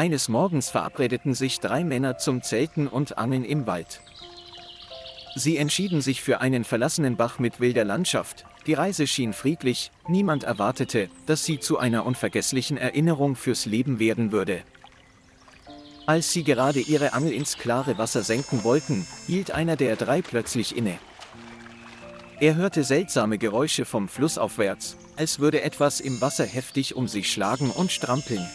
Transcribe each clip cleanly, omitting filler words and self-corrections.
Eines Morgens verabredeten sich 3 Männer zum Zelten und Angeln im Wald. Sie entschieden sich für einen verlassenen Bach mit wilder Landschaft. Die Reise schien friedlich, niemand erwartete, dass sie zu einer unvergesslichen Erinnerung fürs Leben werden würde. Als sie gerade ihre Angel ins klare Wasser senken wollten, hielt einer der 3 plötzlich inne. Er hörte seltsame Geräusche vom Fluss aufwärts, als würde etwas im Wasser heftig um sich schlagen und strampeln.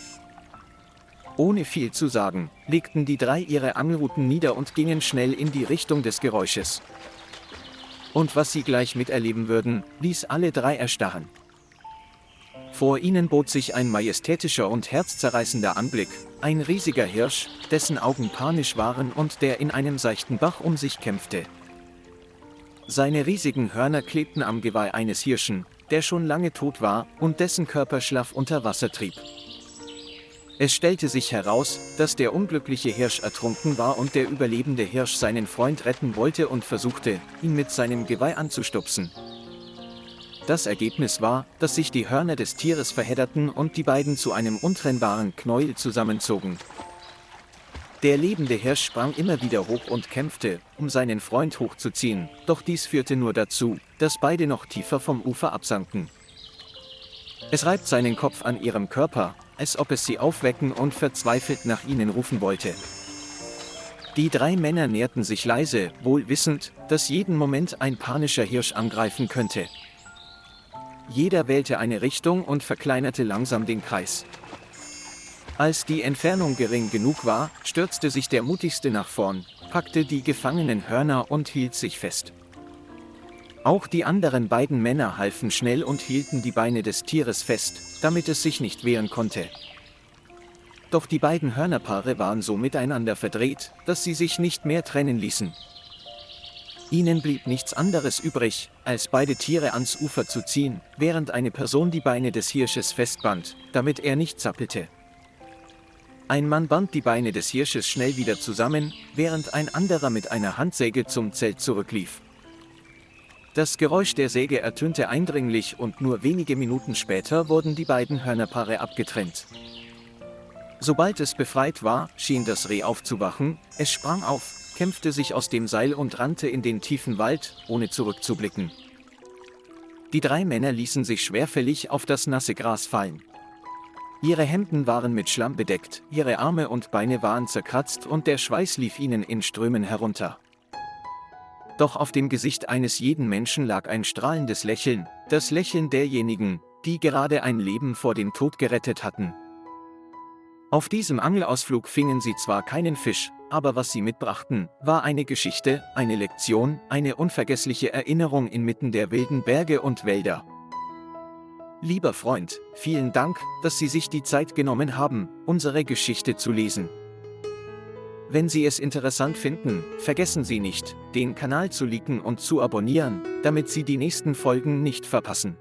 Ohne viel zu sagen, legten die 3 ihre Angelruten nieder und gingen schnell in die Richtung des Geräusches. Und was sie gleich miterleben würden, ließ alle 3 erstarren. Vor ihnen bot sich ein majestätischer und herzzerreißender Anblick, ein riesiger Hirsch, dessen Augen panisch waren und der in einem seichten Bach um sich kämpfte. Seine riesigen Hörner klebten am Geweih eines Hirschen, der schon lange tot war und dessen Körper schlaff unter Wasser trieb. Es stellte sich heraus, dass der unglückliche Hirsch ertrunken war und der überlebende Hirsch seinen Freund retten wollte und versuchte, ihn mit seinem Geweih anzustupsen. Das Ergebnis war, dass sich die Hörner des Tieres verhedderten und die beiden zu einem untrennbaren Knäuel zusammenzogen. Der lebende Hirsch sprang immer wieder hoch und kämpfte, um seinen Freund hochzuziehen, doch dies führte nur dazu, dass beide noch tiefer vom Ufer absanken. Es reibt seinen Kopf an ihrem Körper, als ob es sie aufwecken und verzweifelt nach ihnen rufen wollte. Die 3 Männer näherten sich leise, wohl wissend, dass jeden Moment ein panischer Hirsch angreifen könnte. Jeder wählte eine Richtung und verkleinerte langsam den Kreis. Als die Entfernung gering genug war, stürzte sich der Mutigste nach vorn, packte die gefangenen Hörner und hielt sich fest. Auch die anderen beiden Männer halfen schnell und hielten die Beine des Tieres fest, damit es sich nicht wehren konnte. Doch die beiden Hörnerpaare waren so miteinander verdreht, dass sie sich nicht mehr trennen ließen. Ihnen blieb nichts anderes übrig, als beide Tiere ans Ufer zu ziehen, während eine Person die Beine des Hirsches festband, damit er nicht zappelte. Ein Mann band die Beine des Hirsches schnell wieder zusammen, während ein anderer mit einer Handsäge zum Zelt zurücklief. Das Geräusch der Säge ertönte eindringlich und nur wenige Minuten später wurden die beiden Hörnerpaare abgetrennt. Sobald es befreit war, schien das Reh aufzuwachen, es sprang auf, kämpfte sich aus dem Seil und rannte in den tiefen Wald, ohne zurückzublicken. Die 3 Männer ließen sich schwerfällig auf das nasse Gras fallen. Ihre Hemden waren mit Schlamm bedeckt, ihre Arme und Beine waren zerkratzt und der Schweiß lief ihnen in Strömen herunter. Doch auf dem Gesicht eines jeden Menschen lag ein strahlendes Lächeln, das Lächeln derjenigen, die gerade ein Leben vor dem Tod gerettet hatten. Auf diesem Angelausflug fingen sie zwar keinen Fisch, aber was sie mitbrachten, war eine Geschichte, eine Lektion, eine unvergessliche Erinnerung inmitten der wilden Berge und Wälder. Lieber Freund, vielen Dank, dass Sie sich die Zeit genommen haben, unsere Geschichte zu lesen. Wenn Sie es interessant finden, vergessen Sie nicht, den Kanal zu liken und zu abonnieren, damit Sie die nächsten Folgen nicht verpassen.